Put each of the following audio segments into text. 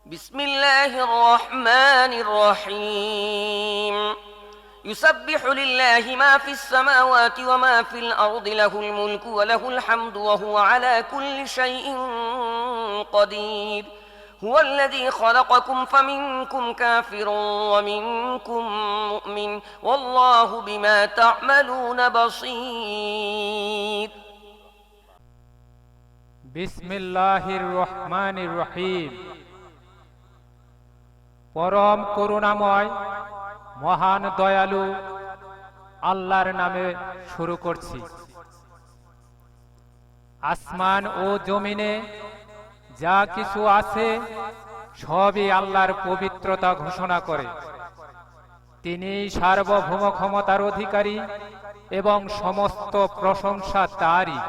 بسم الله الرحمن الرحيم يسبح لله ما في السماوات وما في الأرض له الملك وله الحمد وهو على كل شيء قدير هو الذي خلقكم فمنكم كافر ومنكم مؤمن والله بما تعملون بصير বিসমিল্লাহির রহমানির রহিম। পরম করুণাময় মহান দয়ালু আল্লাহর নামে শুরু করছি। আসমান ও জমিনে যা কিছু আছে সবই আল্লাহর পবিত্রতা ঘোষণা করে। তিনি সার্বভৌম ক্ষমতার অধিকারী এবং সমস্ত প্রশংসা তারই।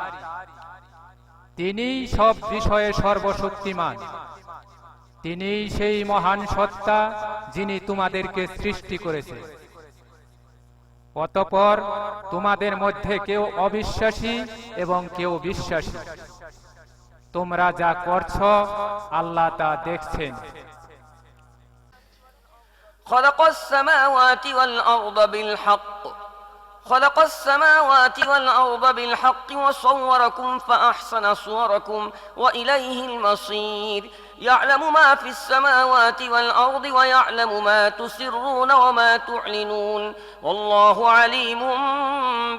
তিনিই সব বিষয়ে সর্বশক্তিমান। তিনিই সেই মহান সত্তা যিনি তোমাদেরকে সৃষ্টি করেছে। অতঃপর তোমাদের মধ্যে কেউ অবিশ্বাসী এবং কেউ বিশ্বাসী। তোমরা যা করছো আল্লাহ তা দেখছেন। خلق السماوات والأرض بالحق وصوركم فأحسن صوركم وإليه المصير يعلم ما في السماوات والأرض ويعلم ما تسرون وما تعلنون والله عليم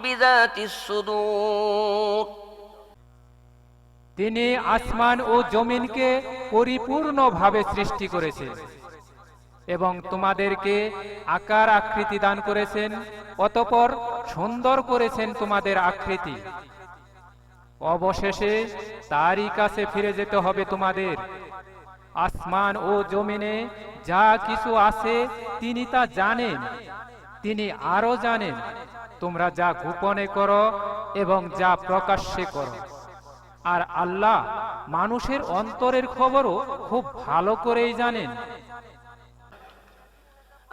بذات الصدور তিনি আসমান ও জমিনকে পরিপূর্ণভাবে সৃষ্টি করেছেন এবং তোমাদেরকে আকার আকৃতি দান করেছেন। অতঃপর সুন্দর করেছেন তোমাদের আকৃতি। অবশেষে তারই কাছে ফিরে যেতে হবে তোমাদের। আসমান ও জমিনে যা কিছু আছে তিনি তা জানেন। তিনি আরো জানেন তোমরা যা গোপনে করো এবং যা প্রকাশ্যে করো। আর আল্লাহ মানুষের অন্তরের খবরও খুব ভালো করেই জানেন।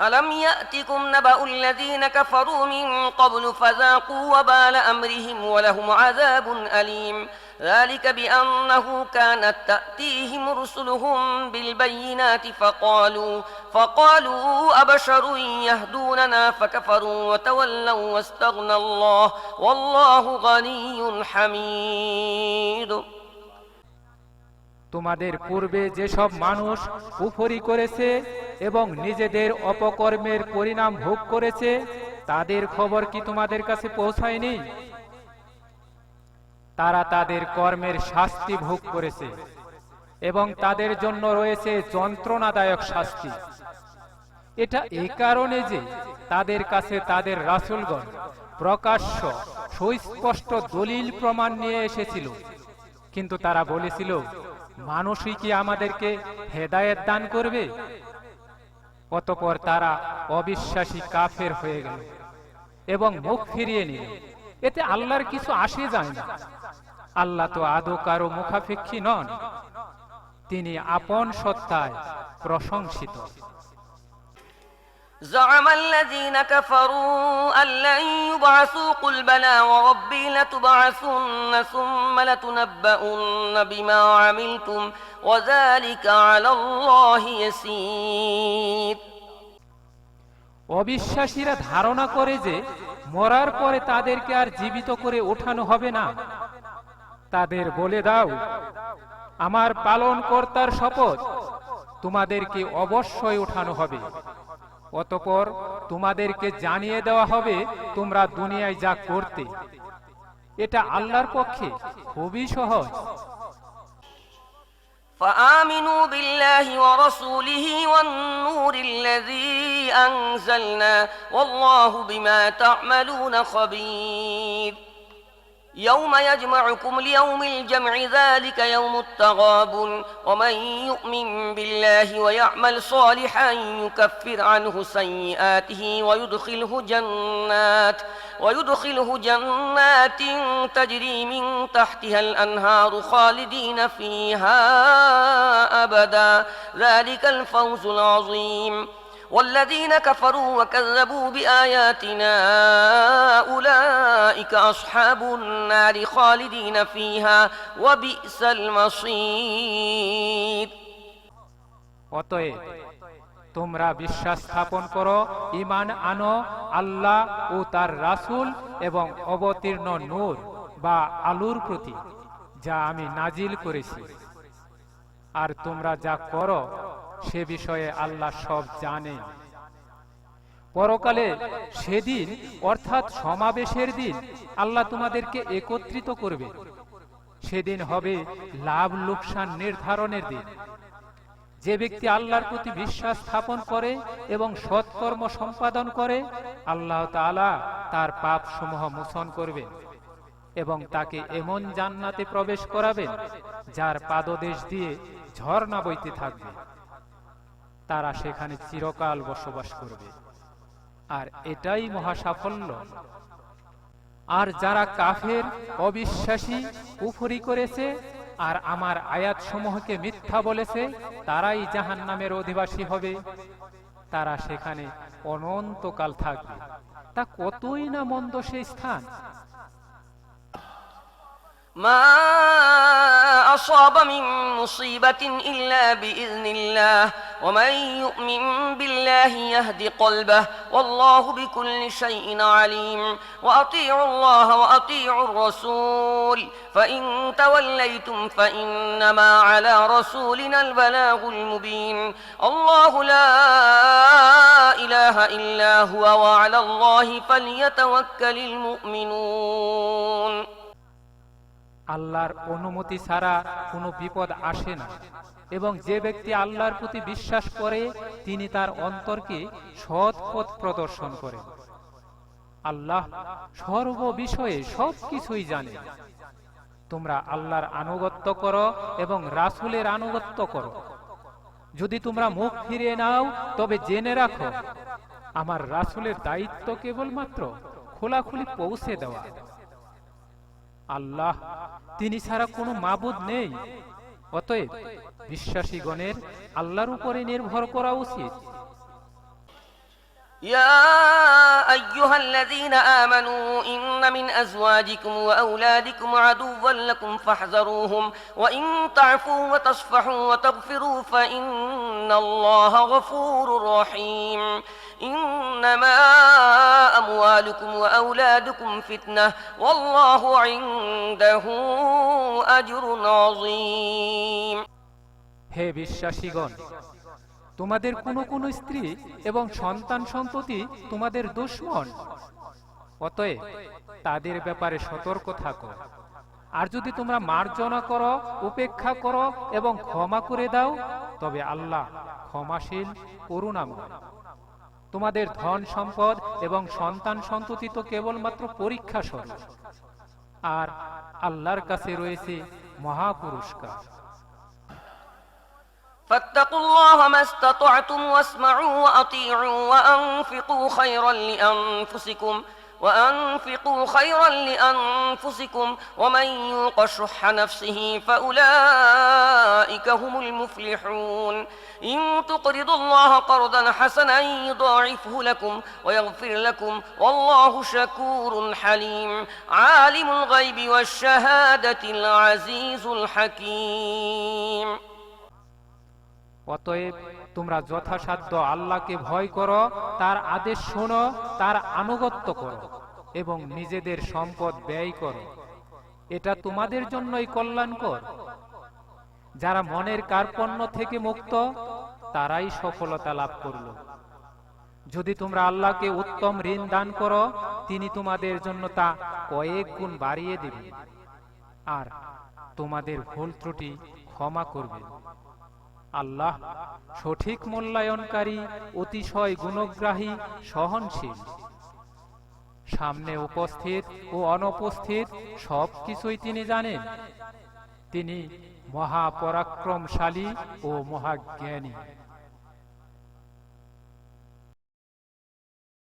ألم يأتكم نبأ الذين كفروا من قبل فذاقوا وبال أمرهم ولهم عذاب أليم ذلك بأنه كانت تأتيهم رسلهم بالبينات فقالوا أبشر يهدوننا فكفروا وتولوا واستغنى الله والله غني حميد তোমাদের পূর্বে যেসব মানুষ কুফরি করেছে এবং নিজেদের অপকর্মের পরিণাম ভোগ করেছে তাদের খবর কি তোমাদের কাছে পৌঁছায়নি? তারা তাদের কর্মের শাস্তি ভোগ করেছে এবং তাদের জন্য রয়েছে যন্ত্রণাদায়ক শাস্তি। এটা এই কারণে যে তাদের কাছে তাদের রাসূলগণ প্রকাশ্য সুস্পষ্ট দলিল প্রমাণ নিয়ে এসেছিল, কিন্তু তারা বলেছিল মানুষই কি আমাদেরকে হেদায়েত দান করবে? অতঃপর তারা অবিশ্বাসী কাফের হয়ে গেল এবং মুখ ফিরিয়ে নিল। এতে আল্লাহর কিছু আসে যায় না। আল্লাহ তো আদৌ কারো মুখাপেক্ষী নন। তিনি আপন সত্তায় প্রশংসিত। زعم الذين كفروا أن لن يبعثوا قل بلى وربي لتبعثن ثم لتنبؤن بما عملتم وذلك على الله يسير অবিশ্বাসীরা ধারণা করে যে মরার পরে তাদেরকে আর জীবিত করে ওঠানো হবে না। তাদের বলে দাও, আমার পালনকর্তার শপথ, তোমাদেরকে অবশ্যই ওঠানো হবে। অতঃপর তোমাদেরকে জানিয়ে দেওয়া হবে তোমরা দুনিয়ায় যা করতে। এটা আল্লাহর পক্ষে খুবই সহজ। فآمنوا بالله ورسوله والنور الذي أنزلنا والله بما تعملون خبير يوم يجمعكم ليوم الجمع ذلك يوم التغابن ومن يؤمن بالله ويعمل صالحا يكفر عنه سيئاته ويدخله جنات تجري من تحتها الأنهار خالدين فيها أبدا ذلك الفوز العظيم والذين كفروا وكذبوا بآياتنا أولئك أصحاب النار خالدين فيها وبئس المصير অতএব তোমরা বিশ্বাস স্থাপন করো, ঈমান আনো আল্লাহ ও তার রাসূল এবং অবতীর্ণ নূর বা আলোর প্রতি, যা আমি নাজিল করেছি। আর তোমরা যা করো সে বিষয়ে আল্লাহ সব জানেন। পরকালে সেদিন অর্থাৎ সমাবেশের দিন আল্লাহ তোমাদেরকে একত্রিত করবে। সেদিন হবে লাভ লোকসান নির্ধারণের দিন। যে ব্যক্তি আল্লাহর প্রতি বিশ্বাস স্থাপন করে এবং সৎকর্ম সম্পাদন করে, আল্লাহ তাআলা তার পাপ সমূহ মোচন করবেন এবং তাকে এমন জান্নাতে প্রবেশ করাবেন যার পাদদেশ দিয়ে ঝর্ণা বইতে থাকবে। তারা সেখানে চিরকাল বসবাস করবে, আর এটাই মহা সাফল্য। আর যারা কাফের, অবিশ্বাসী, কুফরি করেছে আর আমার আয়াত সমূহকে মিথ্যা বলেছে, তারাই জাহান্নামের অধিবাসী হবে। তারা সেখানে অনন্তকাল থাকবে। তা কতই না মন্দ সেই স্থান। ما أصاب من مصيبة إلا بإذن الله ومن يؤمن بالله يهد قلبه والله بكل شيء عليم وأطيعوا الله وأطيعوا الرسول فإن توليتم فإنما على رسولنا البلاغ المبين الله لا إله إلا هو وعلى الله فليتوكل المؤمنون। আল্লাহর অনুমতি ছাড়া কোনো বিপদ আসে না, এবং যে ব্যক্তি আল্লাহর প্রতি বিশ্বাস করে তিনি তার অন্তরকে সৎ পথ প্রদর্শন করেন। আল্লাহ সর্ব বিষয়ে সবকিছুই জানে। তোমরা আল্লাহর আনুগত্য করো এবং রাসূলের আনুগত্য করো। যদি তোমরা মুখ ফিরিয়ে নাও তবে জেনে রাখো আমার রাসূলের দায়িত্ব কেবলমাত্র খোলাখুলি পৌঁছে দেওয়া। আল্লাহ, তিনি ছাড়া কোনো মাবুদ নেই। অতএব বিশ্বাসীগণের আল্লাহর উপরে নির্ভর করা উচিত। يا أيها الذين آمنوا إن من أزواجكم وأولادكم عدوا لكم فاحذروهم وإن تعفوا وتصفحوا وتغفروا فإن الله غفور رحيم إنما أموالكم وأولادكم فتنة والله عنده أجر عظيم। হে বিশ্বাসীগণ, তোমাদের কোনো কোনো স্ত্রী এবং সন্তান সন্ততি তোমাদের দুশমন। অতএব তাদের ব্যাপারে সতর্ক থাকো। আর যদি তোমরা মার্জনা করো, উপেক্ষা করো এবং ক্ষমা করে দাও, তবে আল্লাহ ক্ষমাশীল, করুণাময়। তোমাদের ধন সম্পদ এবং সন্তান সন্ততি তো কেবলমাত্র পরীক্ষা স্বরূপ, আর আল্লাহর কাছে রয়েছে মহা পুরস্কার। فاتقوا الله ما استطعتم واسمعوا وأطيعوا وأنفقوا خيرا لأنفسكم ومن يوق شح نفسه فأولئك هم المفلحون إن تقرضوا الله قرضا حسنا يضاعفه لكم ويغفر لكم والله شكور حليم عالم الغيب والشهادة العزيز الحكيم। অতএব তোমরা যথাসাধ্য আল্লাহকে ভয় করো, তার আদেশ শোনো, তার আনুগত্য করো এবং নিজেদের সম্পদ ব্যয় করো। এটা তোমাদের জন্যই কল্যাণকর। যারা মনের কার্পণ্য থেকে মুক্ত, তারাই সফলতা লাভ করল। যদি তোমরা আল্লাহকে উত্তম ঋণ দান করো, তিনি তোমাদের জন্য তা কয়েক গুণ বাড়িয়ে দেবেন আর তোমাদের ভুল ত্রুটি ক্ষমা করবেন। আল্লাহ সঠিক মূল্যায়নকারী, অতিশয় গুণগ্রাহী, সহনশীল। সামনে উপস্থিত ও অনুপস্থিত সবকিছুই তিনি জানেন। তিনি মহাপরাক্রমশালী ও মহাজ্ঞানী।